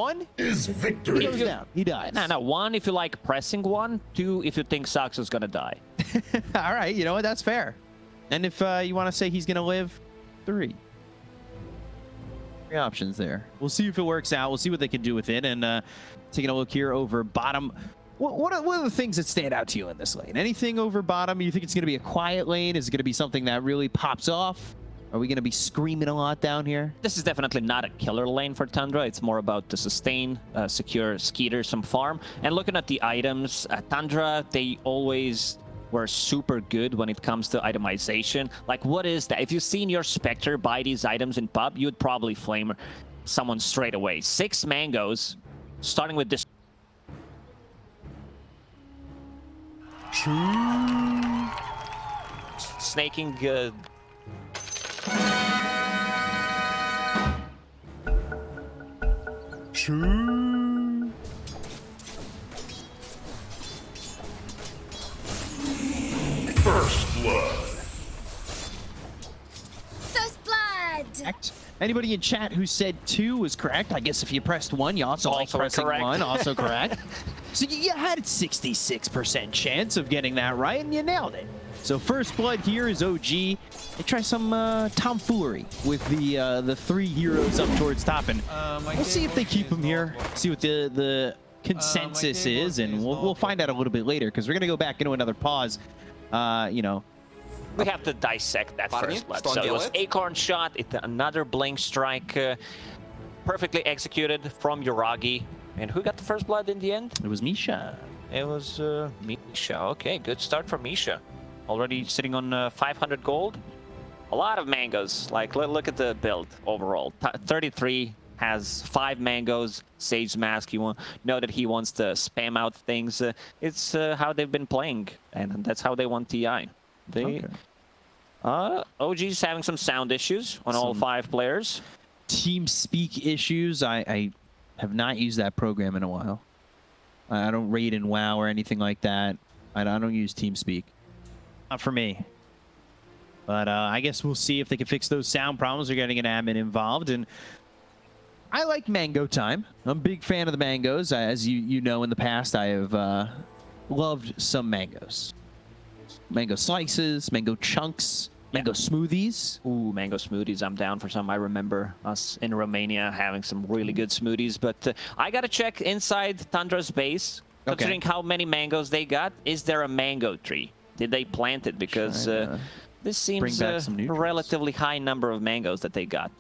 1 is victory. He goes down. He dies. No. 1 if you like pressing 1. 2 if you think Sax is gonna die. All right, you know what? That's fair. And if you want to say he's gonna live, 3. 3 options there. We'll see if it works out. We'll see what they can do with it. And taking a look here over bottom. What are the things that stand out to you in this lane? Anything over bottom? You think it's going to be a quiet lane? Is it going to be something that really pops off? Are we going to be screaming a lot down here? This is definitely not a killer lane for Tundra. It's more about the sustain, secure Skeeter, some farm. And looking at the items, Tundra, they always were super good when it comes to itemization. Like, what is that? If you've seen your Spectre buy these items in pub, you'd probably flame someone straight away. 6 mangoes, starting with this. Snaking good. First blood. First blood. Anybody in chat who said 2 was correct? I guess if you pressed 1, you also like pressing correct. 1. Also correct. So you had a 66% chance of getting that right, and you nailed it. So first blood here is OG. They try some tomfoolery with the 3 heroes up towards top, and we'll see if they keep them here. See what the consensus is, and we'll find out a little bit later, because we're gonna go back into another pause. You know. We have to dissect that first blood. So it was Acorn shot, another Blink strike, perfectly executed from Yuragi. And who got the first blood in the end? It was Misha. It was Misha. Okay, good start for Misha. Already sitting on 500 gold. A lot of mangoes. Like, look at the build overall. 33 has 5 mangoes, Sage Mask. You know that he wants to spam out things. It's how they've been playing, and that's how they want TI. OG's having some sound issues on all 5 players. Team speak issues. I have not used that program in a while. I don't raid in WoW or anything like that. I don't use TeamSpeak. Not for me. But I guess we'll see if they can fix those sound problems. They're getting an admin involved, and I like mango time. I'm a big fan of the mangoes. As you know, in the past, I have loved some mangoes. Mango slices, mango chunks, mango smoothies. Ooh, mango smoothies. I'm down for some. I remember us in Romania having some really good smoothies. But I got to check inside Tundra's base. Considering how many mangoes they got, is there a mango tree? Did they plant it? Because this seems a relatively high number of mangoes that they got.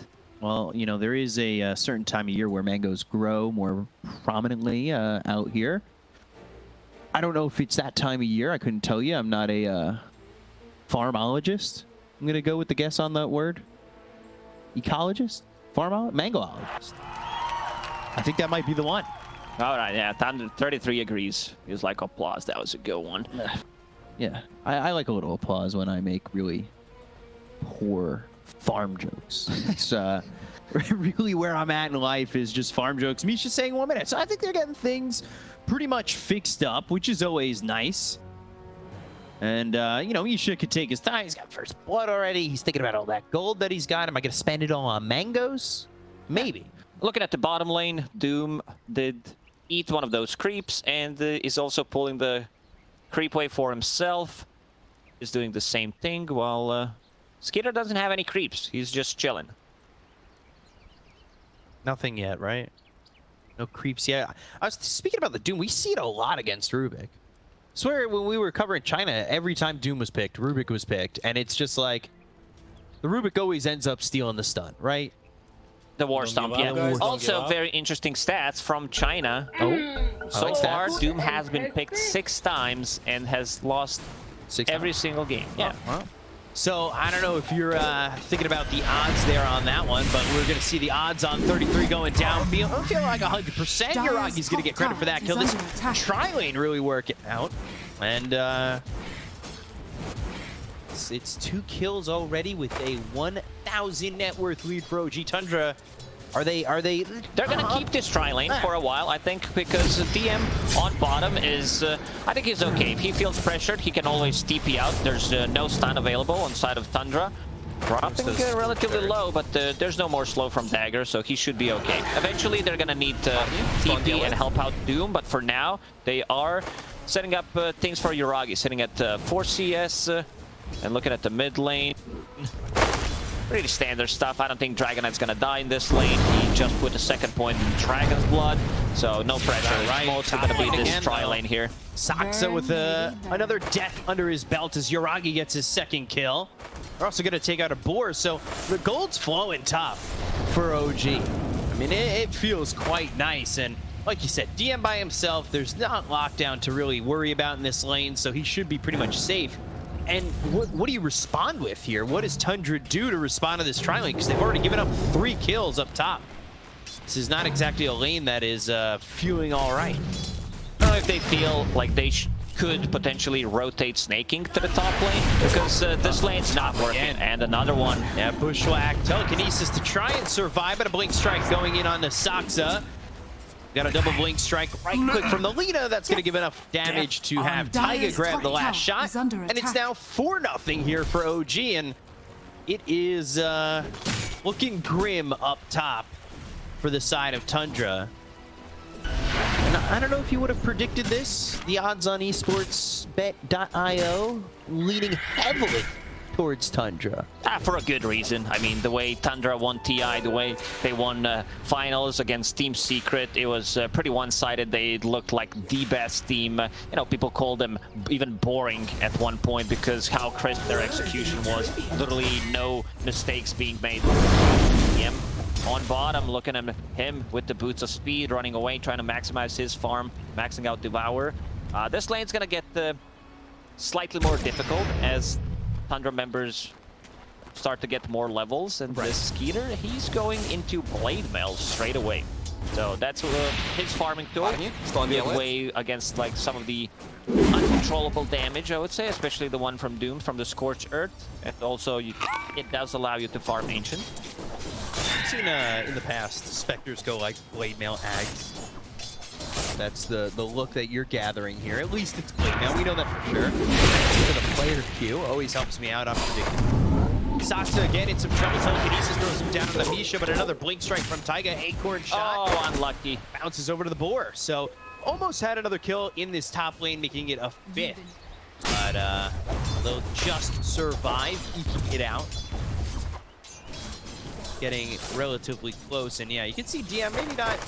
Well, you know, there is a certain time of year where mangoes grow more prominently out here. I don't know if it's that time of year. I couldn't tell you. I'm not a farmologist. I'm going to go with the guess on that word. Ecologist? Mangoologist. I think that might be the one. All right, yeah, 33 agrees. He was like, applause. That was a good one. Yeah, I like a little applause when I make really poor farm jokes. It's really where I'm at in life is just farm jokes. Misha's saying 1 minute. So I think they're getting things pretty much fixed up, which is always nice. And, you know, Misha could take his time. He's got first blood already. He's thinking about all that gold that he's got. Am I going to spend it all on mangoes? Maybe. Looking at the bottom lane, Doom did eat one of those creeps and is also pulling the creep wave for himself. Is doing the same thing while Skeeter doesn't have any creeps. He's just chilling. Nothing yet, right? No creeps yet. I was speaking about the Doom. We see it a lot against Rubik. I swear when we were covering China, every time Doom was picked, Rubik was picked. And it's just like, the Rubik always ends up stealing the stun, right? The War Stomp, yeah. Also, very interesting stats from China. So far, Doom has been picked 6 times and has lost every single game. Yeah. Wow. So, I don't know if you're thinking about the odds there on that one, but we're going to see the odds on 33 going down. I don't feel like 100%. Yuragi's going to get credit for that kill. This tri-lane really working out. And it's 2 kills already with a 1,000 net worth lead for OG Tundra. Are they? They're going to keep this tri-lane for a while, I think, because DM on bottom is, I think he's okay. If he feels pressured, he can always TP out. There's no stun available on side of Tundra. Dropping relatively low, but there's no more slow from Dagger, so he should be okay. Eventually, they're gonna need TP and help out Doom, but for now, they are setting up things for Yuragi, sitting at 4 CS and looking at the mid lane. Really standard stuff. I don't think Dragon Knight's gonna die in this lane. He just put the second point in Dragon's Blood, so no pressure. It's mostly gonna be this tri lane here. Saksa with another death under his belt as Yuragi gets his second kill. They're also going to take out a boar, so the gold's flowing top for OG. I mean, it feels quite nice, and like you said, DM by himself, there's not lockdown to really worry about in this lane, so he should be pretty much safe. And what do you respond with here? What does Tundra do to respond to this tri lane? Because they've already given up 3 kills up top. This is not exactly a lane that is feeling all right. I don't know if they feel like they could potentially rotate snaking to the top lane, because this lane's not working. And another one. Yeah, bushwhack, telekinesis to try and survive, but a blink strike going in on the Saksa. Got a double blink strike right click from the Lina. That's going to give enough damage to have Taiga grab the last shot. And it's now 4-0 here for OG, and it is looking grim up top for the side of Tundra. And I don't know if you would have predicted this. The odds on esportsbet.io leaning heavily towards Tundra. For a good reason. I mean, the way Tundra won TI, the way they won finals against Team Secret, it was pretty one-sided. They looked like the best team. You know, people called them even boring at one point because how crisp their execution was. Literally no mistakes being made. Yep. On bottom, looking at him with the boots of speed, running away, trying to maximize his farm, maxing out Devour. This lane's gonna get slightly more difficult as Tundra members start to get more levels, and this Skeeter, he's going into Blade Mail straight away. So that's his farming tool. Good way against like some of the uncontrollable damage, I would say, especially the one from Doom, from the Scorched Earth. And also, it does allow you to farm Ancient. I've seen in the past Spectres go like Blade Mail Ags. That's the look that you're gathering here. At least it's Blade Mail. We know that for sure. Thanks to the player queue. Always helps me out. I'm predicting. Saksa again in some trouble. Telekinesis throws him down to the Misha, but another blink strike from Taiga. Acorn shot. Oh, unlucky. Bounces over to the boar. So almost had another kill in this top lane, making it a 5th. But they'll just survive, eking it out. Getting relatively close, and yeah, you can see DM maybe not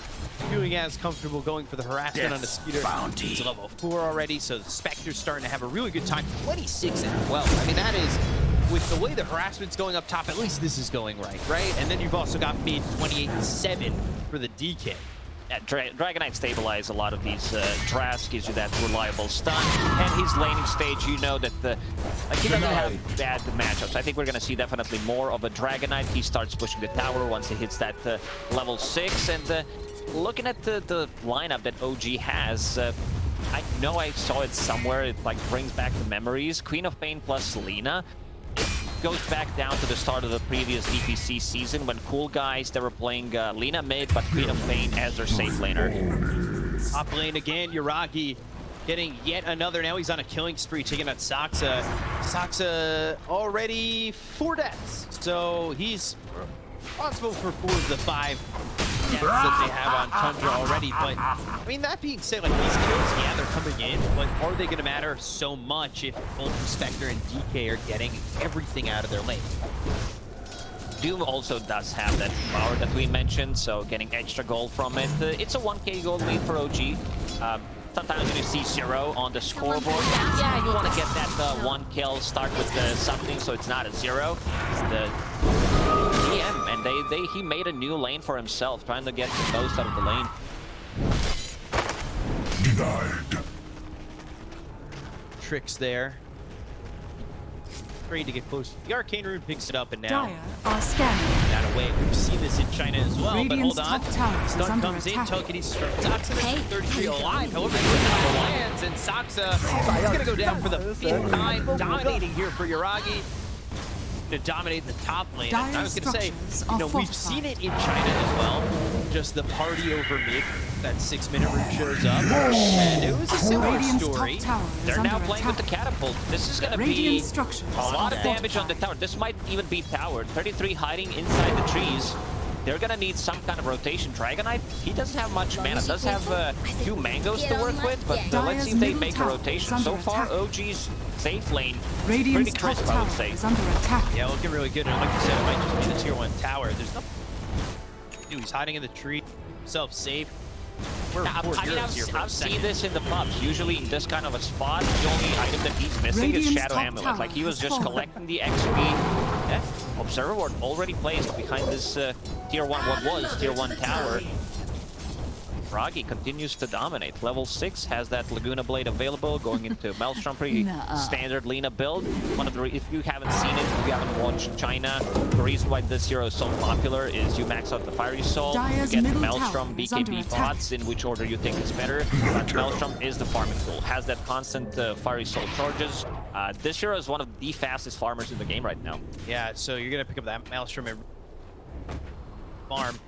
doing as comfortable going for the harassment on the Skeeter. He's level 4 already, so the Spectre's starting to have a really good time. 26 and 12. I mean, that is, with the way the harassment's going up top, at least this is going right? And then you've also got mid 28 and 7 for the DK. Yeah, Dragon Knight stabilize a lot of these drafts, gives you that reliable stun, and his laning stage, you know that he doesn't have bad matchups. I think we're going to see definitely more of a Dragon Knight. He starts pushing the tower once he hits that level 6, and looking at the lineup that OG has, I know I saw it somewhere. It like brings back the memories. Queen of Pain plus Lina. It goes back down to the start of the previous DPC season when cool guys, they were playing Lina mid, but Queen of Pain as their safe laner. Top lane again, Yuragi getting yet another. Now he's on a killing spree, taking out Saksa. Saksa already 4 deaths, so he's responsible for 4 of the 5 deaths that they have on Tundra already. But I mean, that being said, like these kills, yeah, they're coming in, but are they going to matter so much if both Spectre and DK are getting everything out of their lane? Doom also does have that power that we mentioned, so getting extra gold from it. It's a 1k gold lead for OG. Sometimes when you see 0 on the scoreboard, yeah, you want to get that 1 kill, start with something so it's not a 0. The DM, and he made a new lane for himself, trying to get the most out of the lane. Denied. Tricks there. Afraid to get close. The Arcane Rune picks it up, and now Dire are scanning. that away. We've seen this in China as well, Radiant's but hold on. top tower is Stun under comes in, attack. telekinesis from Saksa, 33 alive. However, the lands, and Saksa is going to go down for the 5th time, dominating here for Yuragi to dominate the top lane. And I was going to say, you know, we've seen it in China as well, just the party over mid That 6-minute route shows up, and it was a similar Radiant's story. top tower is They're under now playing with the attack. catapult. This is gonna Radiant be structures a lot of are damage on the fortified. tower. This might even be tower. 33 hiding inside the trees. They're gonna need some kind of rotation. Dragonite, he doesn't have much mana. Does have a few mangoes to work with, but let's see if they make a rotation. So far, OG's safe lane, pretty Radiant's top crisp, I would tower say. is under attack. Yeah, looking really good. And like you said, it might just be the tier 1 tower. There's nothing. Dude, he's hiding in the tree, himself safe. We're Yeah, 4 I mean, heroes here for a I've seen second. this in the pubs. Usually in this kind of a spot, the only item that he's missing is Radiant's Shadow top Amulet. tower Like, he was has just fallen. collecting the XP. Yeah, Observer Ward already placed behind this tier 1, what was tier 1 tower. Froggy continues to dominate. Level 6 has that Laguna Blade available, going into Maelstrom, pretty Nuh-uh. standard Lina build. One of the, if you haven't seen it, if you haven't watched China, the reason why this hero is so popular is you max out the Fiery Soul, you Dire's get middle Maelstrom, tower is under BKB attack. pots, in which order you think is better. But Maelstrom is the farming tool, has that constant Fiery Soul charges. This hero is one of the fastest farmers in the game right now. Yeah, so you're gonna pick up that Maelstrom and farm.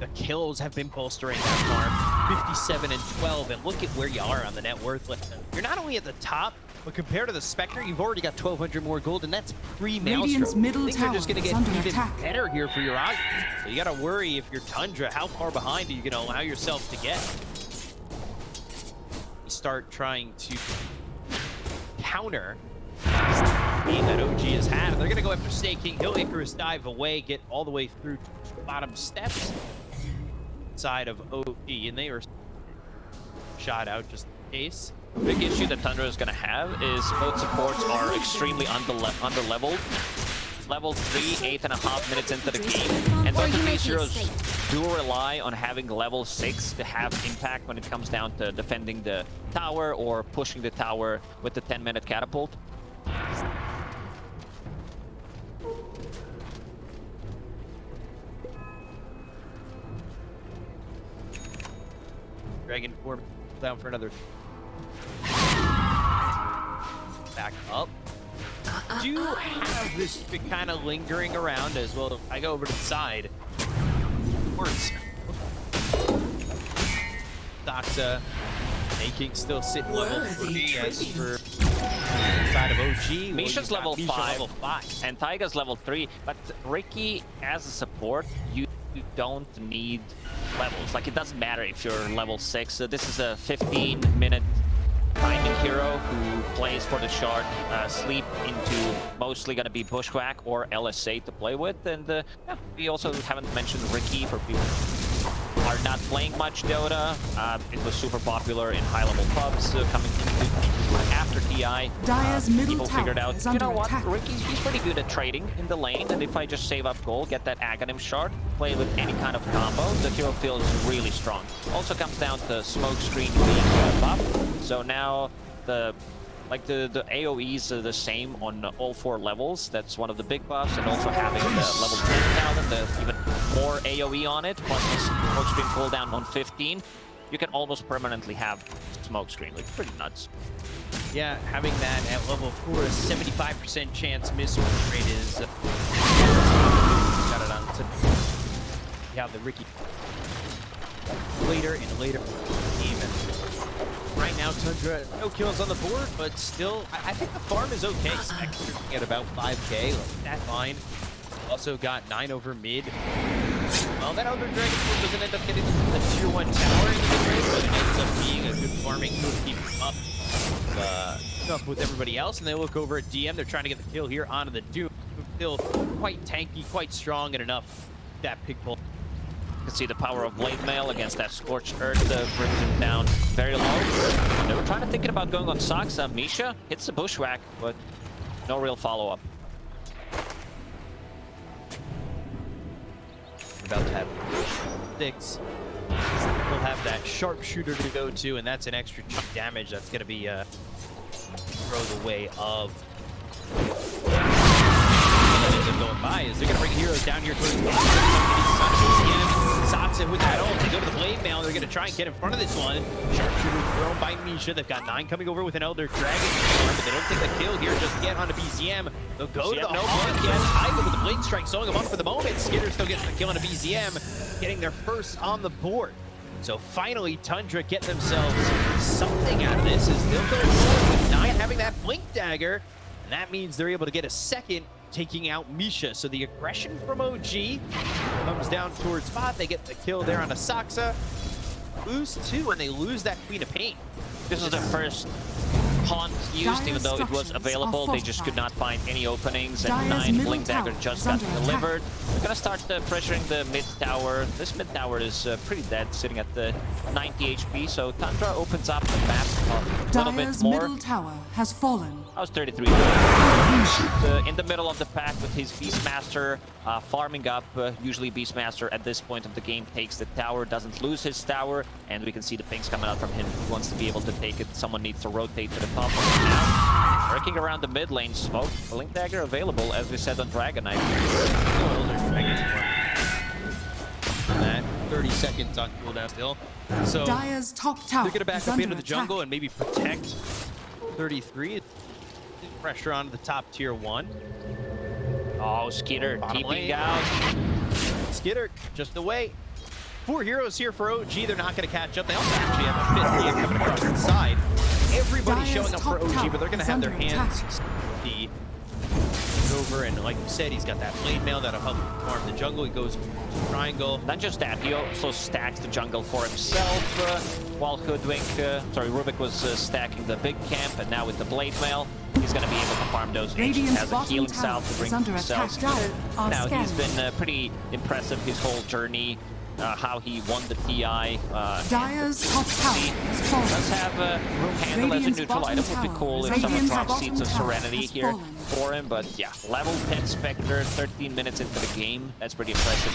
The kills have been bolstering that farm, 57 and 12, and look at where you are on the net worth list. You're not only at the top, but compared to the Spectre, you've already got 1,200 more gold, and that's pre-Maelstrom. Radiant's middle Things are just tower gonna is get under even attack. better here for your Augie. So you gotta worry if you're Tundra, how far behind are you gonna allow yourself to get? You start trying to counter being that OG has had. They're gonna go after Staking. He'll Icarus dive away, get all the way through bottom steps side of OG, and they were shot out just in case. Big issue that Tundra is going to have is both supports are extremely under-leveled. Level 3, 8.5 minutes into the game, and both of these heroes do rely on having level 6 to have impact when it comes down to defending the tower or pushing the tower with the 10-minute catapult. Dragon form down for another. Back up. Do have this kind of lingering around as well. I go over to the side. Works. Doxa making still sitting level 3 as for side of OG. Misha's level 5, level 5. and Taiga's level 3, but Ricky as a support, you don't need levels. Like, it doesn't matter if you're level 6. So this is a 15-minute timing hero who plays for the shard, sleep into mostly going to be Bushwhack or LSA to play with. And yeah, we also haven't mentioned Ricky for people who are not playing much Dota. It was super popular in high-level pubs coming into after TI. Dire's middle People tower figured out, is you under know what, attack. he's pretty good at trading in the lane, and if I just save up gold, get that Aghanim shard, play with any kind of combo, the hero feels really strong. Also comes down to smoke screen being buffed, so now the AoEs are the same on all 4 levels. That's one of the big buffs, and also having the level 10 now, then the even more AoE on it, plus the smoke screen cooldown on 15, you can almost permanently have smoke screen. Like, pretty nuts. Yeah, having that at level 4, a 75% chance miss rate is got it on to yeah, the Ricky later and later even. Right now, Tundra, no kills on the board, but still, I think the farm is okay. Spectre at about 5k, like, that's fine. Also got 9 over mid. Well, that other Dragon Form doesn't end up getting the tier 1 tower in the mid range, but it ends up being a good farming tool to keep him up with everybody else. And they look over at DM, they're trying to get the kill here onto the Doom. Still quite tanky, quite strong, and enough that pig pull. You can see the power of Blade Mail against that Scorched Earth brings him down very low. They were trying to think about going on Saksa. Misha hits the Bushwhack, but no real follow-up. About to have 6. We'll have that sharpshooter to go to, and that's an extra chunk damage that's going to be throw the way of that ends up going by. Is they're going to bring heroes down here towards the Satsa with that ult. They go to the Blade Mail. They're going to try and get in front of this one. Sharpshooter thrown by Misha. They've got 9 coming over with an Elder Dragon, but they don't take the kill here just yet onto BZM. They'll go to the Hawk. Yes, Tiger with the Blade Strike slowing him up for the moment. Skitter still gets the kill on a BZM, getting their first on the board. So finally, Tundra get themselves something out of this as they'll go forward with 9 having that Blink Dagger. And that means they're able to get a second, taking out Misha. So the aggression from OG comes down towards bot. They get the kill there on Asaxa. Lose 2 and they lose that Queen of Pain. This is the first haunt used, even though it was available. They just could not find any openings, and 9 Blink Dagger just got delivered. We're gonna start pressuring the mid tower. This mid tower is pretty dead, sitting at the 90 HP, so Tundra opens up the map a little bit more. middle tower has fallen. I was 33. In the middle of the pack with his Beastmaster, farming up. Usually Beastmaster at this point of the game takes the tower, doesn't lose his tower, and we can see the pings coming out from him. He wants to be able to take it. Someone needs to rotate to the top now. Working around the mid lane, smoke. Blink Dagger available, as we said on Dragonite. That 30 seconds on cooldown still. So Dire's top tower they're gonna back is up under into the attack. jungle and maybe protect 33. Pressure onto the top tier 1. Oh, Skitter Bottom TPing lane. out. Skitter just away. 4 heroes here for OG. They're not going to catch up. They also actually have a 5th here coming across the side. Everybody's Dire's showing up for top OG, tower but they're going to is have their under hands the over. And like you said, he's got that blade mail that'll help him farm the jungle. He goes triangle. Not just that, he also stacks the jungle for himself while Rubik was stacking the big camp, and now with the blade mail, he's going to be able to farm those ancients. Radiant's Has a bottom healing tower salve to is bring under himself. attack. Dire are Now, he's scanned. been pretty impressive his whole journey, how he won the TI. Dire's top tower has Does fallen. have a room handle as a Radiant's neutral bottom item. Would be tower cool is if someone Radiant's drops bottom Seeds of tower Serenity has here fallen. for him. But yeah, level 10 Spectre, 13 minutes into the game. That's pretty impressive.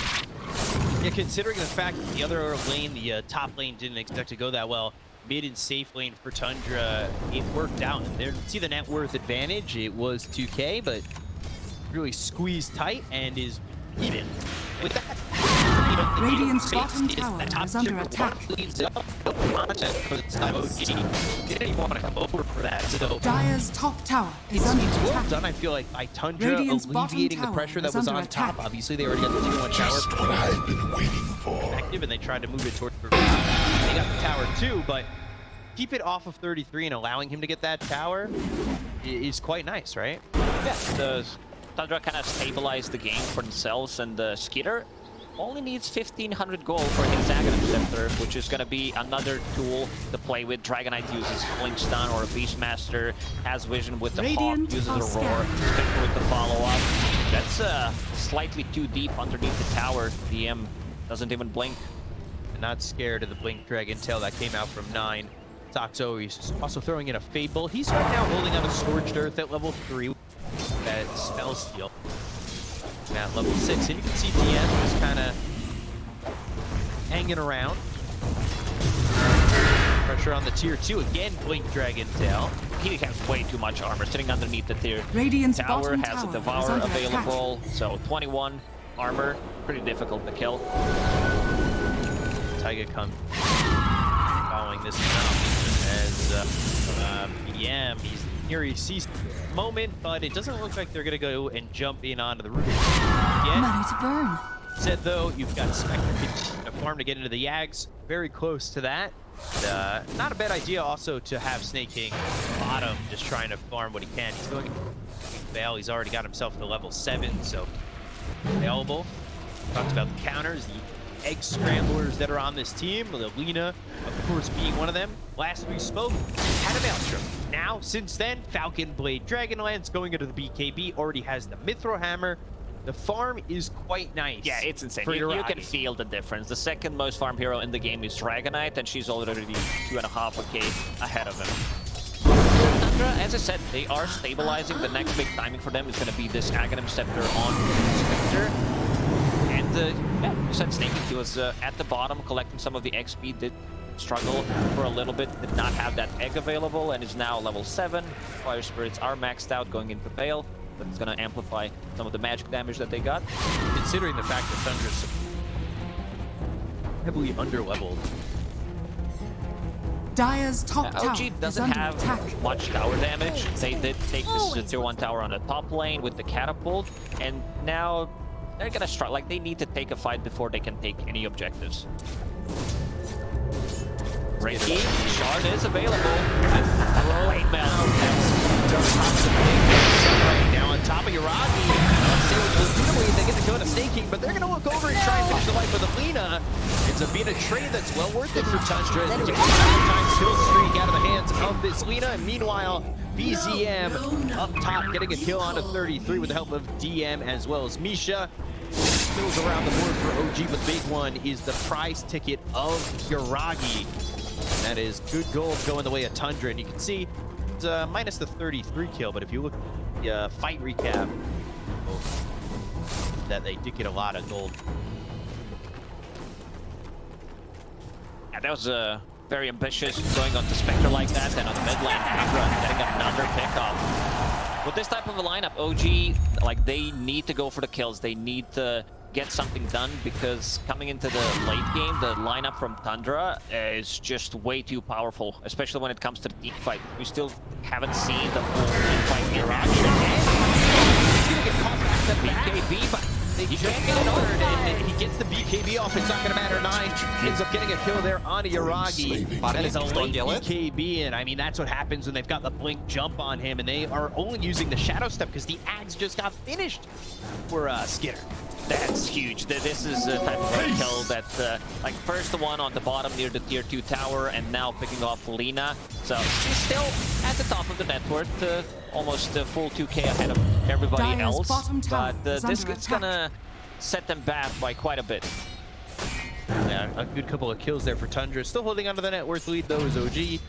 Yeah, considering the fact that the other lane, the top lane, didn't expect to go that well. Mid and safe lane for Tundra, it worked out. And there, see the net worth advantage. It was 2K, but really squeezed tight and is even. With that, Radiant's bottom tower is under attack. Content for the side OG. Didn't even want to come over for that. So Dire's top tower is it's under well attack. done, I feel like, by Tundra Radiant's bottom alleviating the tower pressure that is was under on top. attack. Obviously, they already got the 2-1 Just what tower I've been waiting for. effective, and they tried to move it towards the. They got the tower too, but keep it off of 33 and allowing him to get that tower is quite nice, right? Yeah, the Tundra kind of stabilized the game for themselves, and the Skitter only needs 1,500 gold for his Aghanim Scepter, which is going to be another tool to play with. Dragonite uses Blink Stun, or a Beastmaster has Vision with the Radiant Hawk, uses are Aurora, Spectre with the follow-up. That's slightly too deep underneath the tower. DM doesn't even blink. Not scared of the Blink Dragon Tail that came out from 9. Toxo, he's also throwing in a Fable. He's right now holding on a Scorched Earth at level 3. That Spell Steal. At level 6. And you can see DM just kind of hanging around. Pressure on the tier 2. Again, Blink Dragon Tail. He has way too much armor sitting underneath the tier. Radiant's Tower bottom has a tower is Devour under available, so 21 armor. Pretty difficult to kill. Taiga comes following this now as BM. He's here. He sees the moment, but it doesn't look like they're gonna go and jump in onto the roof yet. Money to burn. Said though, you've got Spectre a farm to get into the Yags. Very close to that. Not a bad idea also to have Snake King bottom, just trying to farm what he can. He's going to fail. He's already got himself to level 7, so available. Talked about the counters, the egg scramblers that are on this team. The Lina, of course, being one of them. Last we spoke, had a Maelstrom. Now, since then, Falcon Blade Dragonlance going into the BKB already has the Mithril Hammer. The farm is quite nice. Yeah, it's insane. for You Iraqi. can feel the difference. The second most farm hero in the game is Dragonite, and she's already 2.5k ahead of him. Tundra, as I said, they are stabilizing. The next big timing for them is going to be this Aghanim Scepter on Spectre. And yeah, you said Snake, he was at the bottom collecting some of the XP, did struggle for a little bit, did not have that egg available, and is now level 7. Fire Spirits are maxed out going into Veil, but it's going to amplify some of the magic damage that they got. Considering the fact that Tundra's heavily underleveled. Dire's top tower OG is doesn't under have attack. much tower damage. They did take this tier 1 tower on the top lane with the catapult, and now they're gonna struggle. Like, they need to take a fight before they can take any objectives. Tricky. Shard is available. Blade Mail. Now on top of Yuragi. Let's see what they get the kill on a Snake King, but they're going to look over and try and finish the life of the Lina. It's a Vina trade that's well worth it for Tundra. They get a 5-time kill streak out of the hands of this Lina, and meanwhile, BZM up top getting a kill onto 33 with the help of DM as well as Misha. Spills around the board for OG, but the big one is the prize ticket of Yuragi. And that is good gold going the way of Tundra, and you can see it's minus the 33 kill, but if you look at the fight recap, that they did get a lot of gold. Yeah, that was very ambitious going on to Spectre like that, and on the mid lane, Tundra getting another pickoff. With this type of a lineup, OG, like, they need to go for the kills. They need to get something done, because coming into the late game, the lineup from Tundra is just way too powerful, especially when it comes to the team fight. We still haven't seen the full team fight here. He's gonna get caught back to BKB, but he can't get it over, and he gets the BKB off. It's not gonna matter. 9 ends up getting a kill there onto Yuragi. That is a late BKB, and I mean, that's what happens when they've got the blink jump on him, and they are only using the shadow step because the ads just got finished for Skinner. That's huge. This is the type of red kill that, like, first the one on the bottom near the tier 2 tower, and now picking off Lina. So she's still at the top of the net worth, almost full 2k ahead of everybody Dire's else. bottom tower But is this under is gonna set them back by quite a bit. Yeah, a good couple of kills there for Tundra. Still holding onto the net worth lead though is OG.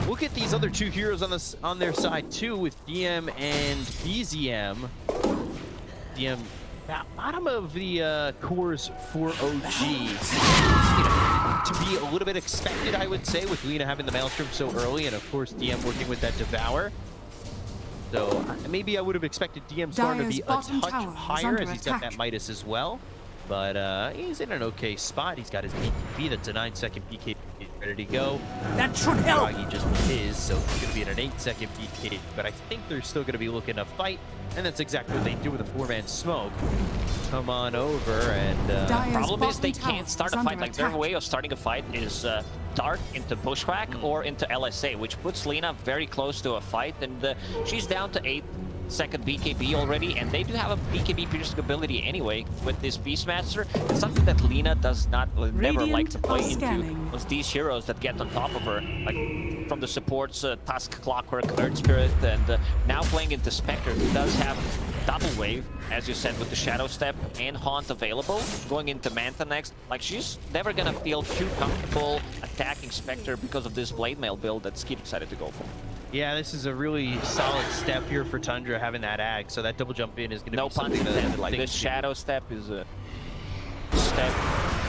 Look at these other two heroes on their side too, with DM and BZM. DM bottom of the cores for OG. To be a little bit expected, I would say, with Lina having the Maelstrom so early, and of course DM working with that Devour. So maybe I would have expected DM score to be a touch higher, as he's got that Midas as well. But he's in an okay spot. He's got his BKB. That's a 9-second BKB ready to go. That should help. Froggy just is, so it's going to be at an 8-second BKB. But I think they're still going to be looking to fight, and that's exactly what they do with a 4-man smoke. Come on over, and problem is they can't start a fight. Like, their way of starting a fight is dart into Bushwhack or into LSA, which puts Lina very close to a fight, and she's down to 8-second BKB already, and they do have a BKB piercing ability anyway with this Beastmaster. It's something that Lina does not never like to play into, was these heroes that get on top of her, like from the supports, Tusk, Clockwork, Earth Spirit, and now playing into Spectre, who does have double wave, as you said, with the Shadow Step and Haunt available, going into Manta next. Like, she's never gonna feel too comfortable attacking Spectre because of this Blade Mail build that Skeet decided to go for. Yeah, this is a really solid step here for Tundra, having that ag, so that double jump in is going to be pun something intended. that Like, this Shadow Step is a step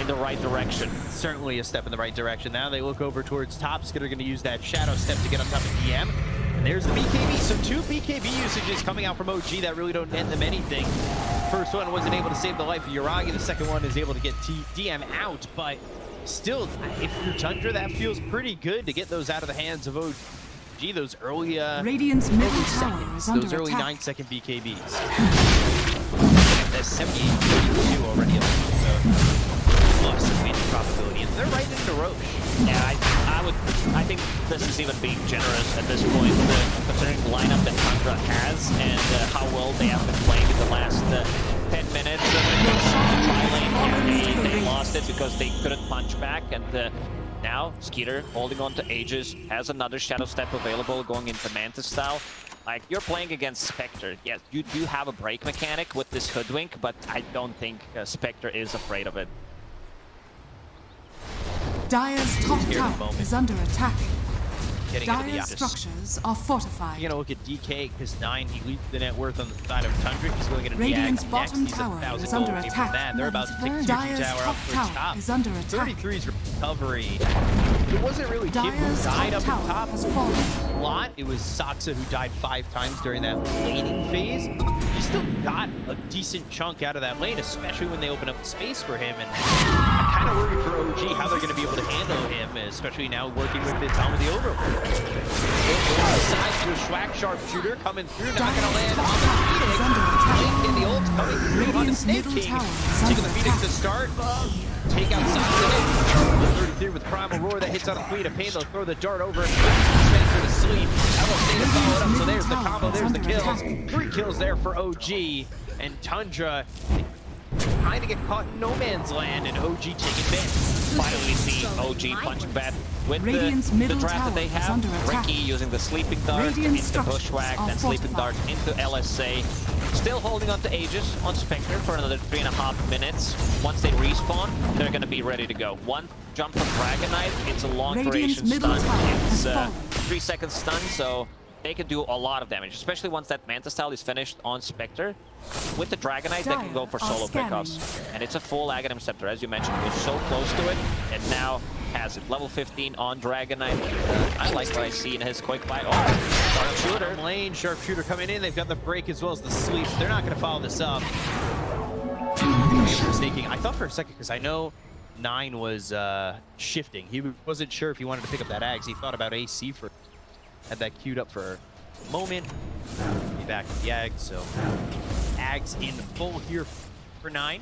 in the right direction. Certainly a step in the right direction. Now they look over towards top. Skinner going to use that Shadow Step to get on top of DM. And there's the BKB. So 2 BKB usages coming out from OG that really don't net them anything. First one wasn't able to save the life of Yuragi. The second one is able to get DM out. But still, if you're Tundra, that feels pretty good to get those out of the hands of OG. Those early Radiant's middle tower is under those early attack. 9-second BKBs. There's 78-32 already up, so lost the win probability, and they're right into Roche. Yeah, I think this is even being generous at this point, considering the lineup that Tundra has and how well they have been playing in the last 10 minutes. They lost it because they couldn't punch back, and now Skeeter holding on to Aegis, has another Shadow Step available going into Mantis style. Like, you're playing against Spectre. Yes, you do have a break mechanic with this Hoodwink, but I don't think Spectre is afraid of it. Dire's top tower is under attack. Getting into the Dire's structures are fortified. You're going to look at DK, because 9, he leads the net worth on the side of Tundra. He's going to get a Radiant's next. bottom He's tower 1,000 is under gold attack. from that. They're about to take tier 2 Dire's tower up for top. is under attack. 33's recovery. It wasn't really Kip who Dire's died up top at tower top has fallen. a lot. It was Saksa who died 5 times during that laning phase. He still got a decent chunk out of that lane, especially when they open up the space for him. And I kind of worry for OG how they're going to be able to handle him, especially now working with the Tom of the Overlord. To a Schwack sharpshooter coming through, not going to land on the Phoenix. And the ult coming through on the Snake King. Taking the Phoenix to start. Take out Saksa. 33 with Primal Roar. The hits on a Queen of Pain. They'll throw the dart over and Spencer to sleep. LSA to follow it up. So there's the combo. There's the kills. 3 kills there for OG. And Tundra trying to get caught in no man's land, and OG taking advantage. Finally see OG punching back with Radiant's the middle draft that they tower is under have. attack. Ricky using the sleeping dart Radiant into structures Bushwhack, are then sleeping dart fortified. into LSA. Still holding on to Aegis on Spectre for another 3.5 minutes. Once they respawn, they're going to be ready to go. One jump from Dragonite, it's a long Radiant's duration middle stun. tower It's has fallen. 3-second stun, so they can do a lot of damage, especially once that Manta style is finished on Spectre. With the Dragonite, they can go for Dire are solo scanning. pickoffs. And it's a full Aghanim Scepter, as you mentioned. We're so close to it, and now has it. Level 15 on Dragonite. I like what I see in his quick buy. Oh, sharpshooter. Bottom lane, sharpshooter coming in. They've got the break as well as the sleep. They're not going to follow this up. Mistaking. I thought for a second, because I know 9 was shifting. He wasn't sure if he wanted to pick up that Ags. He thought about AC for. Had that queued up for a moment. Be back to the Ags, so Ags in full here for 9.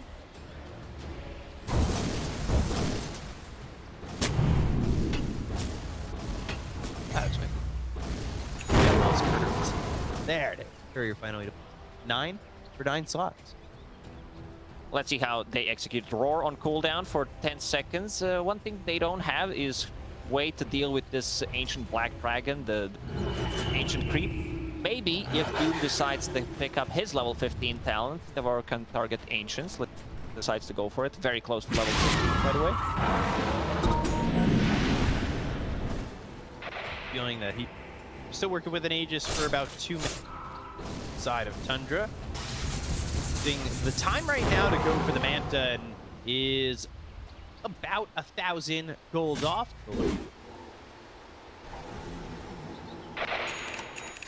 There it is. Courier finally to 9 for 9 slots. Let's see how they execute Roar on cooldown for 10 seconds. One thing they don't have is way to deal with this ancient black dragon, the ancient creep. Maybe if Doom decides to pick up his level 15 talent, Devour can target ancients. Decides to go for it. Very close to level 15, by the way. Feeling that he's still working with an Aegis for about 2 minutes. Side of Tundra. The time right now to go for the Manta is about 1,000 gold off.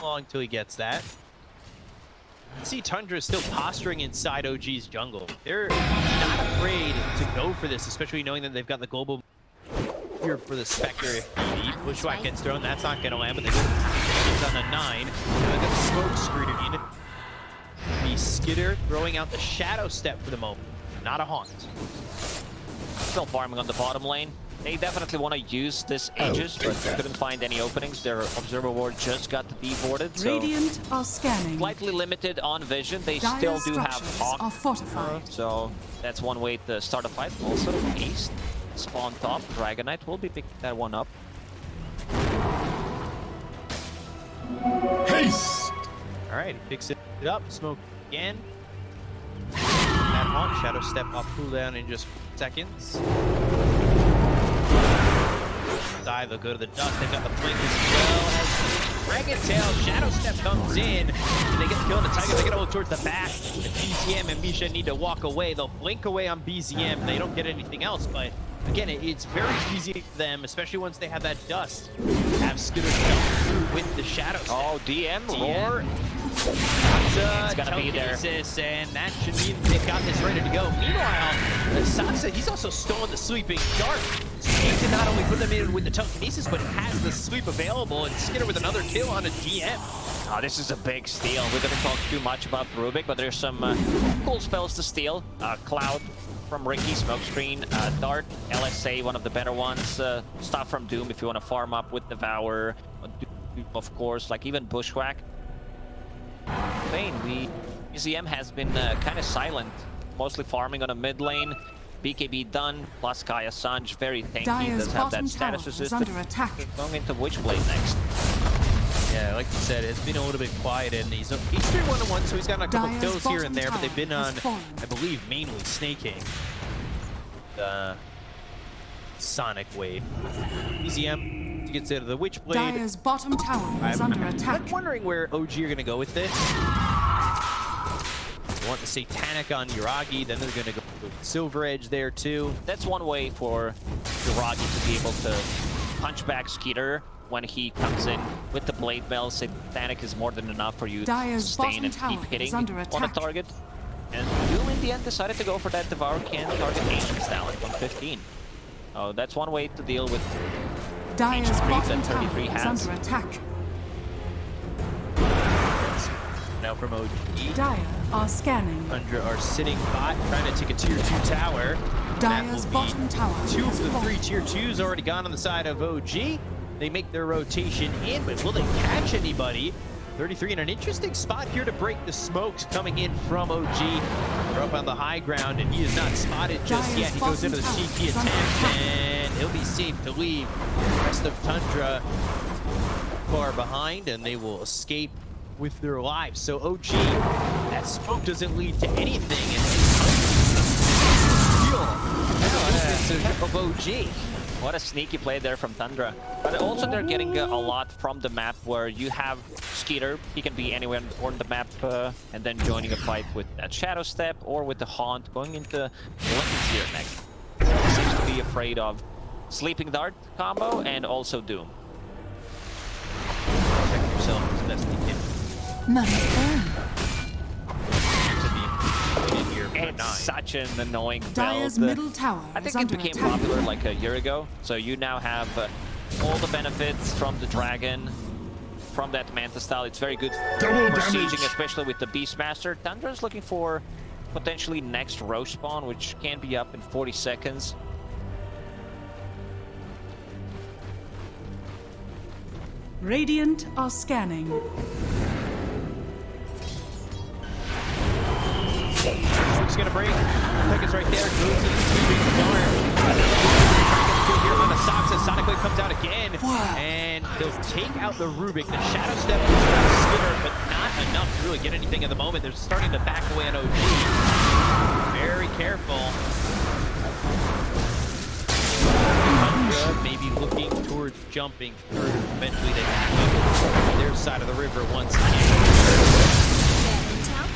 Long till he gets that. See, Tundra is still posturing inside OG's jungle. They're not afraid to go for this, especially knowing that they've got the global here for the Spectre. If PD Bushwhack gets thrown, that's not going to land, but they get on the 9. They've got the smoke screen. The Skitter throwing out the Shadow Step for the moment. Not a haunt. Still farming on the bottom lane. They definitely want to use this Aegis, but couldn't find any openings. Their Observer Ward just got deboarded, so Radiant are scanning. slightly limited on vision. They Dire still do have structures Hawk, are fortified. so that's one way to start a fight. Also, East, spawn top, Dragonite will be picking that one up. Haste! Alright, he picks it up, smoke again. That haunt, Shadow Step off cooldown in just seconds. Die, they'll go to the dust. They've got the blink as well as Dragon Tail. Shadow Step comes in. And they get the kill on the Tiger. They get all towards the back. And BZM and Misha need to walk away. They'll blink away on BZM. They don't get anything else, but again, it's very easy for them, especially once they have that dust. Have Skitter jump through with the Shadow Step. Oh, DM, Roar. It's gonna be there. And that should mean they've got this ready to go. Meanwhile, Sansa, he's also stolen the Sleeping Dart. So he can not only put them in with the telekinesis, but has the sweep available, and Skitter with another kill on a DM. Oh, this is a big steal. We didn't talk too much about Rubik, but there's some cool spells to steal. Cloud from Ricky, Smokescreen, Dart, LSA, one of the better ones. Stuff from Doom if you want to farm up with Devour. Of course, like even Bushwhack. Bane, the BZM has been kind of silent, mostly farming on a mid lane. BKB done, plus Kaya Sanj, very tanky, Dire's does have that bottom status tower is resistance. under attack. Going into Witchblade next. Yeah, like you said, it's been a little it quiet, and he's 3-1-1, so he's gotten a couple Dire's kills here and bottom there, but they've tower been on, has fallen. I believe, mainly snaking. Sonic Wave. BZM gets into the Witchblade. Dire's bottom tower is under attack. I'm wondering where OG are going to go with this. They want the Satanic on Yuragi, then they're going to go with Silver Edge there too. That's one way for Yuragi to be able to punch back Skeeter when he comes in with the Blade Bell. Satanic is more than enough for you to Dire's sustain and bottom keep tower hitting is under on a attack. target. And Doom in the end decided to go for that Devour can target Ancient's talent on 15. Oh, that's one way to deal with Dire's Ancient Creep bottom that 33 tower is has. under attack. Now from OG. Dire are scanning. Tundra are sitting bot, trying to take a tier 2 tower. That Dire's will bottom tower be 2 has of the 3 fallen. tier 2s already gone on the side of OG. They make their rotation in, but will they catch anybody? 33 in an interesting spot here to break the smokes coming in from OG. They're up on the high ground, and he is not spotted just Dire's yet. He goes into the bottom CP tower is under attempt, attack. and he'll be safe to leave. The rest of Tundra far behind, and they will escape with their lives. So OG, that smoke doesn't lead to anything. And of OG. What a sneaky play there from Tundra. But also they're getting a lot from the map where you have Skeeter. He can be anywhere on the map and then joining a fight with that Shadow Step or with the Haunt going into Linken's here next. Seems to be afraid of Sleeping Dart combo and also Doom. Protect yourself as best you can. Must burn. To be in here for It's 9. such an annoying Dire's build. middle tower I is think it under became attack. popular like a year ago, so you now have all the benefits from the Dragon, from that Manta style. It's very good Double for damage. sieging, especially with the Beastmaster. Tundra's looking for potentially next Roche spawn, which can be up in 40 seconds. Radiant are scanning. Smoke's gonna break. Pegasus right there. Goes to the sweeping barn. Here on the Sox as Sonic Wave comes out again. And they'll take out the Rubik. The Shadow Step is Skitter, but not enough to really get anything at the moment. They're starting to back away on OG. Very careful. Tundra maybe looking towards jumping through. Eventually they back up their side of the river once again.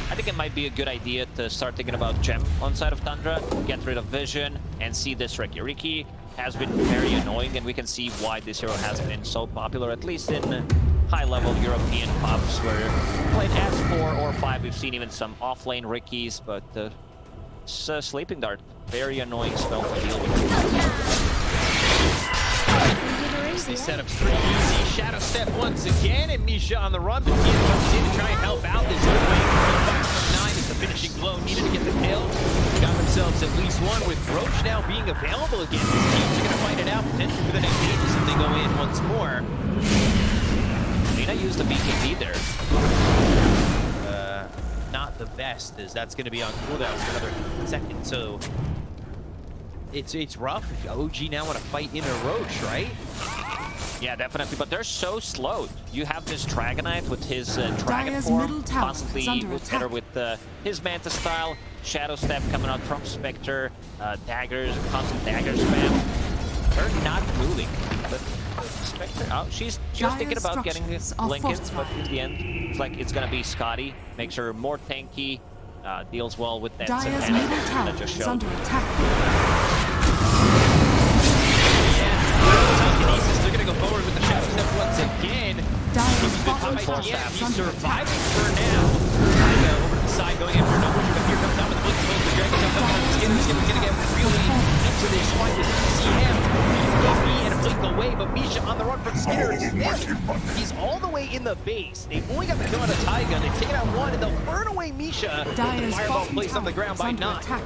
I think it might be a good idea to start thinking about Gem on side of Tundra, get rid of Vision, and see this Riki. Riki has been very annoying, and we can see why this hero has been so popular, at least in high-level European pubs where played S4 or 5. We've seen even some off-lane Rikis, but it's Sleeping Dart. Very annoying spell to deal with. The setup's pretty easy. Shadow Step once again, and Misha on the run, but he comes in to try and help out this whole way. 5 from 9 is the finishing blow needed to get the kill. Got themselves at least one with Roche now being available again. These teams are going to fight it out potentially for the next ages if they go in once more. Lina used the BKB there. Not the best, as that's going to be on cooldown for another second, so it's rough. OG now want to fight in a Roche, right? Yeah, definitely, but they're so slowed. You have this Dragonite with his Dragon Dire's form, middle tower is constantly under with attack. better with his Manta style, Shadow Step coming out from Spectre, daggers, constant dagger spam. They're not moving, but Spectre, oh, she was thinking about getting structures are Linken's, but fortified. in the end, it's like it's gonna be Scotty, makes her more tanky, deals well with that Dire's Satanic middle that tower just is showed. under attack. Telekinesis, they're gonna go forward with the Shadow Step once again. Dire's Good bottom fight. tower Yeah, is he's under attack. surviving for now. Taiga over to the side, going after no push, but here comes out with the blink, the Dragon comes up, and Skinner's gonna get really into this fight with CM. And a blink away, but Misha on the run from Skinner. He's all the way in the base. They've only got the kill on a Taiga. They've taken out one, and they'll burn away Misha. Dire's Fireball bottom placed on the tower ground is by under 9. attack.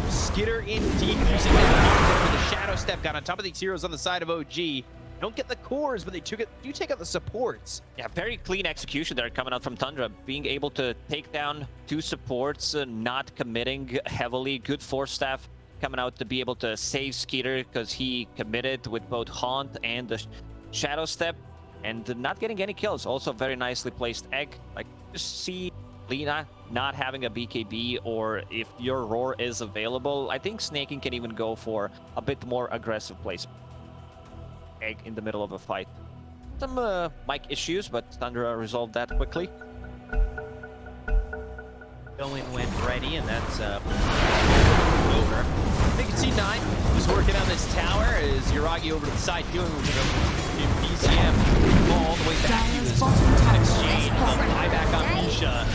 Skitter in deep using that for the Shadow Step. Got on top of these heroes on the side of OG. Don't get the cores, but they do take out the supports. Yeah, very clean execution there coming out from Tundra. Being able to take down 2 supports, not committing heavily. Good force staff coming out to be able to save Skeeter because he committed with both Haunt and the Shadow Step. And not getting any kills. Also very nicely placed egg. Like, just see Lina not having a BKB, or if your Roar is available, I think Snaking can even go for a bit more aggressive placement. Egg in the middle of a fight. Some mic issues, but Tundra resolved that quickly. Going when ready, and that's over. You can see 9 who's working on this tower as Yuragi over to the side dealing with the BCM all the way back. He Dire's was bottom tower is exchange, the falling. buyback on Misha.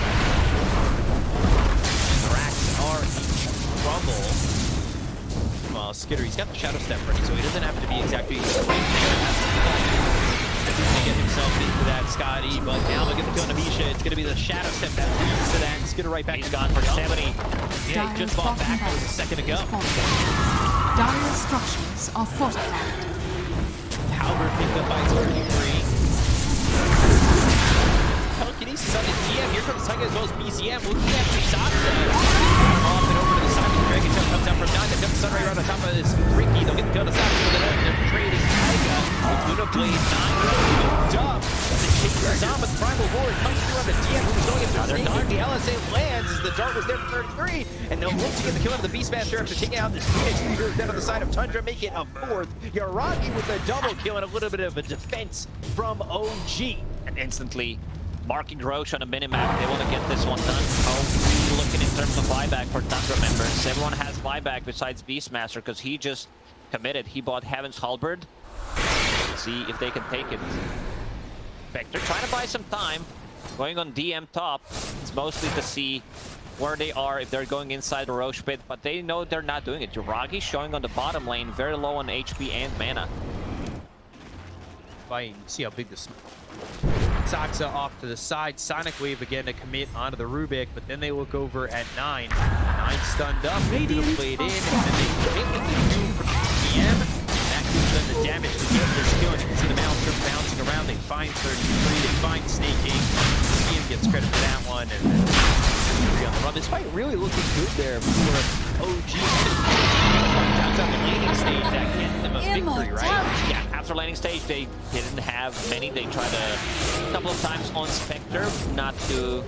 The Racks are in trouble. Well, Skitter, he's got the Shadow Step ready, so he doesn't have to be exactly right there. To get himself into that, Scotty, but now look at the kill on Misha. It's going to be the Shadow Step that leads to that. Skitter right back. He's gone for 70. Yeah, he just bought back. That was a second ago. Is falling. Dire structures are fortified. Halberd picked up by 33. Telekinesis on the DM. Here comes Taiga as well as BCM. Looking at Saksa. Off and over to the side. The Dragon Tail comes out from 9. They've got the Sunray right on top of this Ricky. They'll get the kill to Saksa, but they're trading Taiga. Luna Blade 9 moved up. The chase is on, but the Primal Lord comes through on the DM. Who's going after their dart. The LSA lands as the dart was there for 33. And they'll look to get the kill out of the Beastmaster after taking out this Phoenix Leader down on the side of Tundra, make it a 4th. Yaragi with a double kill and a little bit of a defense from OG. And instantly marking Roche on a minimap. They want to get this one done. Oh, looking in terms of buyback for Tundra members. Everyone has buyback besides Beastmaster because he just committed. He bought Heaven's Halberd. See if they can take it. Vector trying to buy some time. Going on DM top. It's mostly to see where they are, if they're going inside the Roche pit, but they know they're not doing it. Yaragi showing on the bottom lane, very low on HP and mana. Fighting, see how big this. Saksa off to the side. Sonic Wave again to commit onto the Rubik, but then they look over at 9. 9 stunned up. Radiant played in, and then they commit with the Doom from DM. That gives them the damage to get this kill. And you can see the Maelstrom bouncing around. They find 33. They find Snaking. DM gets credit for that one. And then on the run. This fight really looking good there for OG. That's on the laning stage. That gets them a victory, right? Yeah, after laning stage, they didn't have many. They tried a couple of times on Spectre, not too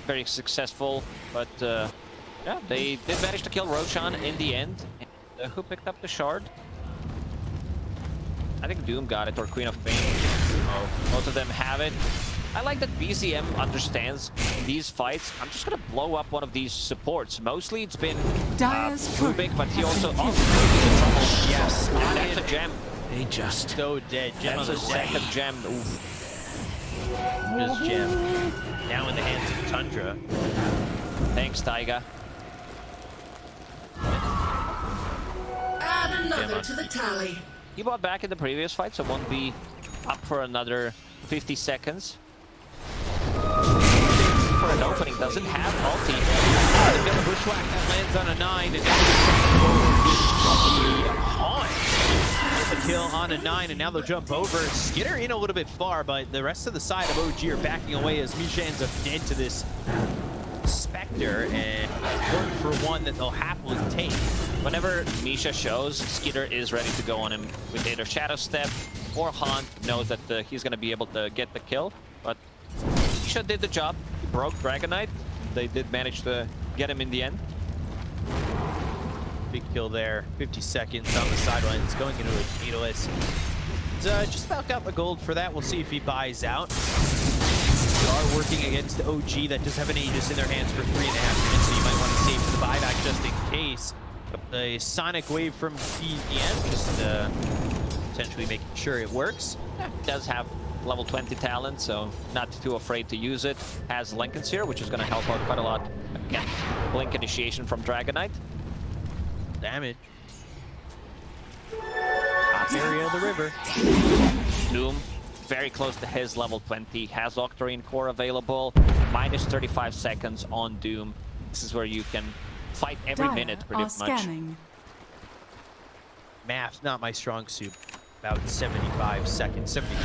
very successful, but yeah, they did manage to kill Roshan in the end. And, who picked up the shard? I think Doom got it, or Queen of Pain. Oh, both of them have it. I like that BCM understands in these fights. I'm just gonna blow up one of these supports. Mostly it's been Rubik, but he also Yes, and that's a gem. They just so dead. Gem That's on a the second deck. gem. Oof. Just gem. Now in the hands of Tundra. Thanks, Taiga. add another to the tally. He bought back in the previous fight, so won't be up for another 50 seconds. For an opening, doesn't have ulti. They've got a bushwhack that lands on a 9, and now the kill on a 9, and now they'll jump over. Skitter in a little bit far, but the rest of the side of OG are backing away as Misha ends up dead to this Spectre, and 1-for-1 that they'll happily take. Whenever Misha shows, Skitter is ready to go on him with either Shadow Step or Hunt. Knows that he's going to be able to get the kill, but Misha did the job. He broke Dragonite. They did manage to get him in the end. Big kill there. 50 seconds on the sidelines, going into a Needless. He's just about got the gold for that. We'll see if he buys out. They are working against the OG that does have an Aegis in their hands for 3.5 minutes, so you might want to save for the buyback just in case. The Sonic Wave from BDM, just potentially making sure it works. Yeah, does have level 20 talent, so not too afraid to use it. Has Lincoln's here, which is going to help out quite a lot against Blink Initiation from Dragonite. Damage. Top area of the river. Doom, very close to his level 20. Has Octarine Core available. Minus 35 seconds on Doom. This is where you can fight every minute pretty much. Scanning. Math, not my strong suit. About 75 seconds, 73.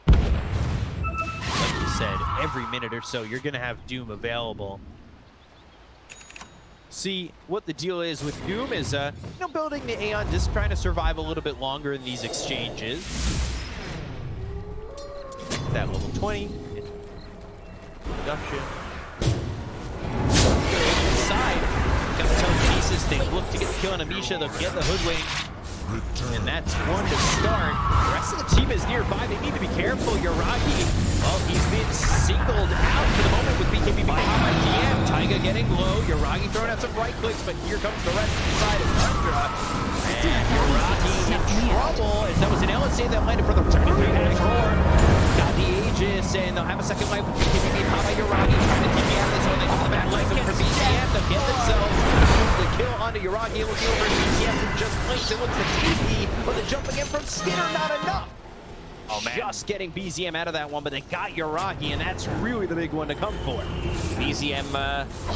Like you said, every minute or so, you're going to have Doom available. See, what the deal is with Doom is, building the Aeon, just trying to survive a little bit longer in these exchanges. That level 20. Production. Side. Got the telekinesis. They look to get the kill on Amisha. They'll get the hoodwink. And that's one to start. The rest of the team is nearby. They need to be careful. Yaragi, well, he's been singled out for the moment with BKB being caught by DM. Taiga getting low. Yaragi throwing out some right clicks, but here comes the rest of the side of Tundra. And Yaragi in trouble, as that was an LSA that landed for the returning 3-dash roar. Got the Aegis, and they'll have a second life with BKB being caught by Yaragi. Trying to TP out of this one. They come the back leg for BCM. They'll get themselves the kill onto Yaragi. Looking over at BCM from just place. It looks like TP, but the jump again from Skitter, not enough. Oh, man. just getting BZM out of that one, but they got Yuragi, and that's really the big one to come for. BZM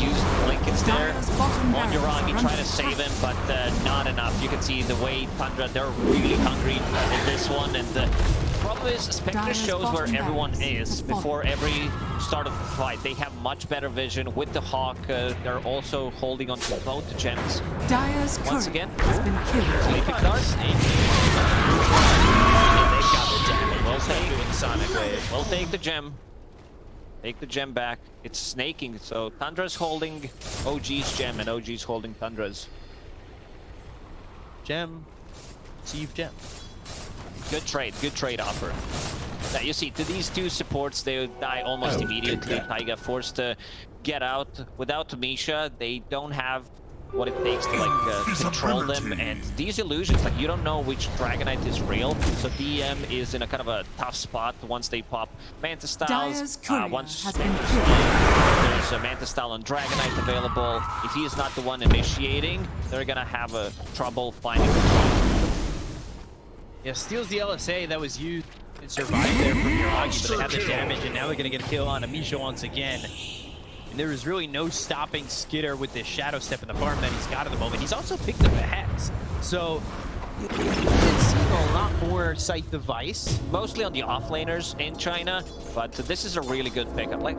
used Blinkets there Dire's bottom on barracks Yuragi, are trying to under save attack. him, but not enough. You can see the way Tundra, they're really hungry in this one, and the problem is Spectre Dire's shows where bottom everyone barracks is has fallen. before every start of the fight. They have much better vision with the Hawk. They're also holding on to both the gems. Dire's Once courier again. has been killed. Sleeping Dart. They've got the damage. Well Start taken. doing Sonic Wave. We'll take the gem. Take the gem back. It's snaking, so Tundra's holding OG's gem and OG's holding Tundra's. Gem. Receive gem. Good trade offer. Now you see, to these two supports, they die almost immediately. Taiga forced to get out. Without Misha, they don't have what it takes to like control them, and these illusions, like you don't know which Dragonite is real, so DM is in a kind of a tough spot once they pop Manta Dire's Styles. courier Once has been Manta's killed. gone, there's a Manta Style on Dragonite available. If he is not the one initiating, they're gonna have a trouble finding control. Yeah, steals the LSA that was used and survived there from Yuragi, but they had the damage, and now they're going to get a kill on Amisha once again. And there is really no stopping Skitter with this Shadow Step in the farm that he's got at the moment. He's also picked up a Hex, so we've been seeing a lot more Sight Device. Mostly on the offlaners in China, but this is a really good pickup. Like,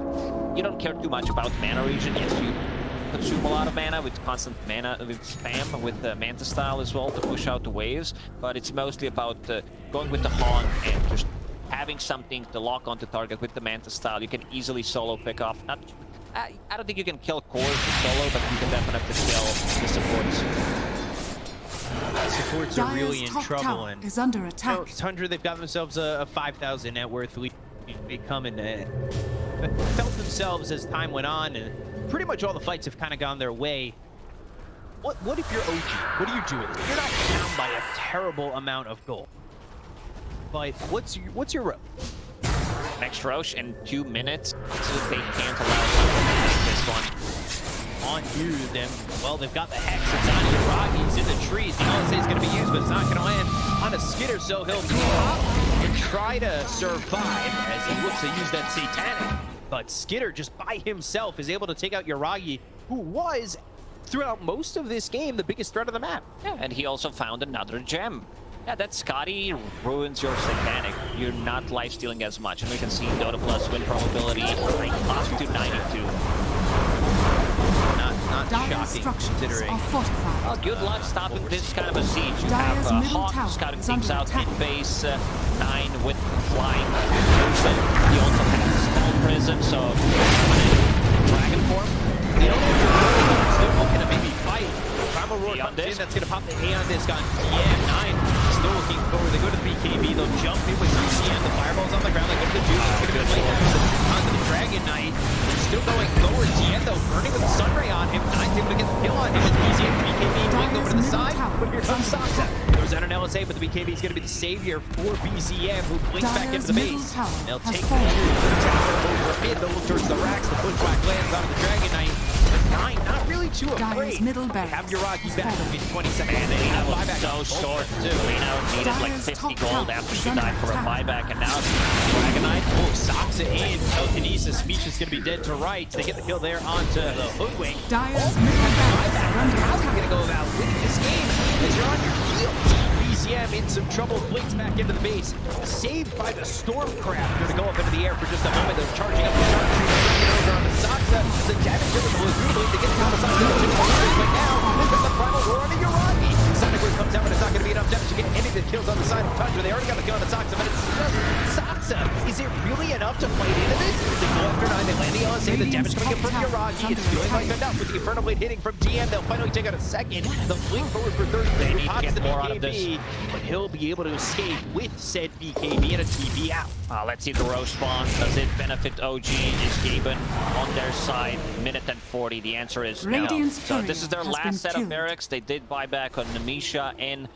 you don't care too much about mana regen. Yes, you consume a lot of mana with constant mana, with spam, with the Manta Style as well to push out the waves, but it's mostly about going with the Haunt and just having something to lock onto target with the Manta Style. You can easily solo pick off. I don't think you can kill cores solo, but you can definitely kill the supports. Supports are really Dire's in top trouble, tower and is under you know, attack. Tundra, they've got themselves a 5,000 net worth lead. They come and felt themselves as time went on, and pretty much all the fights have kind of gone their way. What if you're OG? What do you do with it? You're not down by a terrible amount of gold, but what's your road? Next Roche in 2 minutes, so they can't allow someone to take this one. On you, then, well, they've got the Hex. It's on Yuragi. He's in the trees. The LSA is going to be used, but it's not going to land on a Skitter, so he'll pop and try to survive as he looks to use that Satanic. But Skitter, just by himself, is able to take out Yuragi, who was, throughout most of this game, the biggest threat of the map. Yeah, and he also found another gem. Yeah, that Scotty ruins your Satanic. You're not life-stealing as much, and we can see Dota Plus win probability up to 92. Not Dire's shocking, structures considering. are fortified. Well, good luck stopping this kind of a siege. You Dire's have middle tower Hawk scouting is things under out attack. in base 9 with flying. So he also has Spell Prison, so Dragon Form. You know, still looking to maybe fight. Primal Roar Aeon comes in, Disc. that's going to pop the Aeon Disc on DM9. Still looking forward. They go to the BKB, they'll jump in with UCM. The Fireball's on the ground, they go to the Juice. It's going to be late onto the Dragon Knight. They're still going forward. DM, though, burning with the Sunray on him. Nine's able to get the kill on him. It's BZM, BKB, moving over to the side. But here comes Saksa. Goes out an LSA, but the BKB is going to be the savior for BZM, who blinks back into Dire's the middle base. tower They'll has take the fallen. tower over mid. They'll look towards the racks. The pushback lands onto the Dragon Knight. But Nine, not really too Dire's afraid. middle They barracks have Yuragi has back fallen. in 20 seconds. And Lena was Buyback so on both short sides, too. Lena needed like Dire's 50 top gold tower after is she under died for a attack. buyback, and now Dragonite. Oh, Saksa in. Telekinesis. Misha's going to be dead to rights. They get the kill there onto the Hoodwink. Dire's middle barracks are under How are you attack. going to go about winning this game as you're on your heels? BZM in some trouble, blinks back into the base. Saved by the Stormcraft. Going to go up into the air for just a moment. They're charging up the sharpshooter, bringing it over on the Saksa. The damage to the blue. They get the kill on the Saksa. But now, they've got the Primal Roar on the Yuragi. Sonic Wave comes out, but it's not going to be enough damage to get any of the kills on the side of Tundra. They already got the kill on the Saksa, but it's just Saksa. Is it really enough to fight into this? They go after 9. They land the LSA. The damage coming in from Yuragi. It's feeling like enough with the Infernal Blade hitting from DM. They'll finally take out a second. The blink forward for 30. They need to Pops get the more out of BKB, but he'll be able to escape with said BKB and a TP out. Let's see the Roche spawn. Does it benefit OG? Is Gaben on their side? Minute and 40. The answer is no. Radiant's So this is their courier has last been set killed. of barracks. They did buy back on Namisha and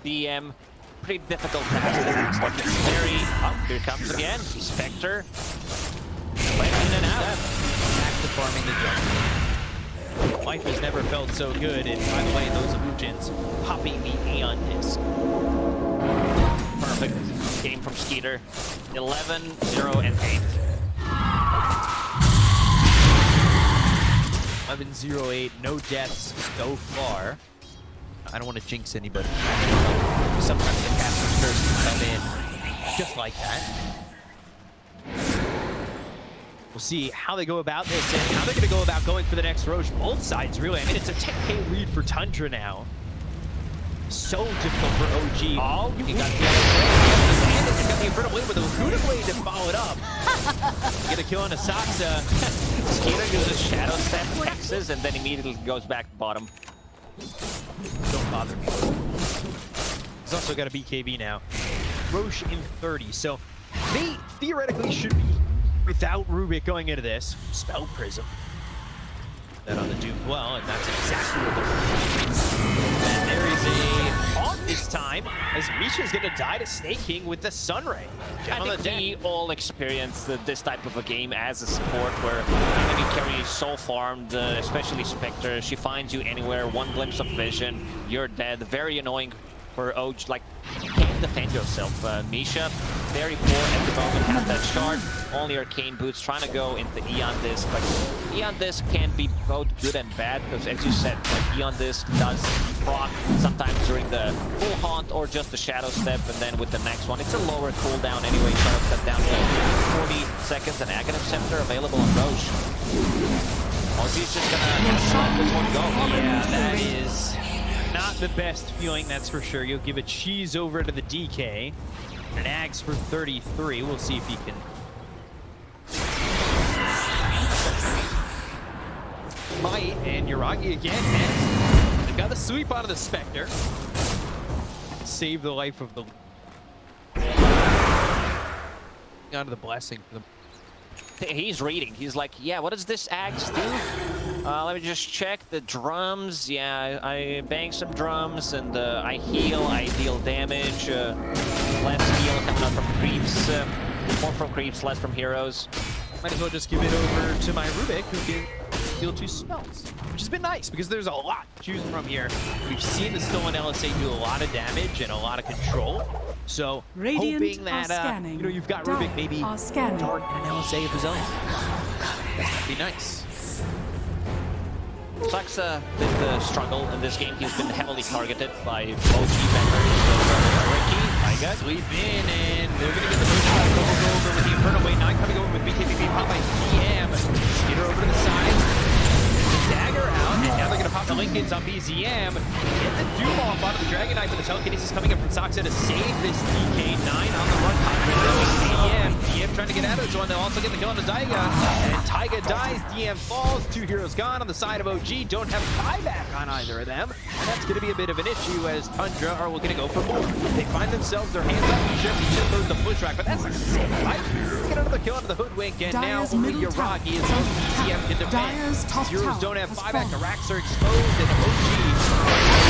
DM. Pretty difficult task. But it's very... Oh, here it comes again. Spectre. Playing in and out. Back to farming the jungle. Life has never felt so good, and by the way, those illusions popping the Aeon Disc. Perfect game from Skeeter. 11, 0, and 8. 11-0-8, no deaths so far. I don't want to jinx anybody. Sometimes the Caster's Curse can come in just like that. We'll see how they go about this and how they're going to go about going for the next Roche. Both sides, really. I mean, it's a 10k lead for Tundra now. So difficult for OG. Oh, he got the and he got the Inferno Blade with a Huda Blade to follow it up. Get a kill on Asaxa. Skeeter uses Shadow Step, Texas, and then immediately goes back bottom. Don't bother me. He's also got a BKB now. Roche in 30, so they theoretically should be without Rubik going into this. Spell Prism. That on the Doom well, and that's exactly what they're doing. And there is a taunt this time, as Misha's gonna die to Snake King with the Sunray. I think we all experienced this type of a game as a support where enemy carry is so farmed, especially Spectre. She finds you anywhere, one glimpse of vision, you're dead. Very annoying for OG, like, you can't defend yourself. Misha, very poor at the moment, has that shard, only Arcane Boots, trying to go into Eon Disc. Like, Eon Disc can be both good and bad, because as you said, like, Eon Disc does proc sometimes during the full haunt or just the Shadow Step, and then with the next one, it's a lower cooldown anyway. Shadow Step down to 40 seconds, and Aghanim Scepter available on Roche. OG's just gonna let this one go. Yeah, that is not the best feeling, that's for sure. You'll give a cheese over to the DK. An Ags for 33. We'll see if he can. Might, and Yuragi again. And they got the sweep out of the Spectre. Save the life of the. Out of the blessing for them. He's reading. He's like, yeah, what does this axe do? Let me just check the drums. Yeah, I bang some drums and I heal, I deal damage. Less heal coming out from creeps. More from creeps, less from heroes. Might as well just give it over to my Rubik, who can deal 2 spells. Which has been nice, because there's a lot to choose from here. We've seen the stolen LSA do a lot of damage and a lot of control. So, Radiant hoping that scanning. you know, you've got Rubik maybe Scanning. dart an LSA of his own. That'd be nice. Sucks a bit struggle in this game. He's been heavily targeted by both defenders. Ricky, Taiga. Sweep in, and they're going to get the motion shot. Go over with the Inferno Blade. 9 coming over with BKB popped by DM. Skeeter over to the side. Dagger out, and now they're going to pop the Lincolns on BZM. Get the Doom off out of the Dragon Knife, and the telekinesis coming up from Soxa to save this DK. 9 on the run. DM trying to get out of this one. They'll also get the kill on the Taiga. And Taiga dies, DM falls. 2 heroes gone on the side of OG. Don't have buyback on either of them. And that's going to be a bit of an issue as Tundra are looking to go for more. They find themselves, their hands up. Misha throws the push rack, but that's not sick, right? Get another kill onto the Hoodwink, and Dyer's now only middle tower Yuragi is is on under BCM can defend. Dyer's top Heroes tower don't have has buyback. fallen. The racks are exposed, and OG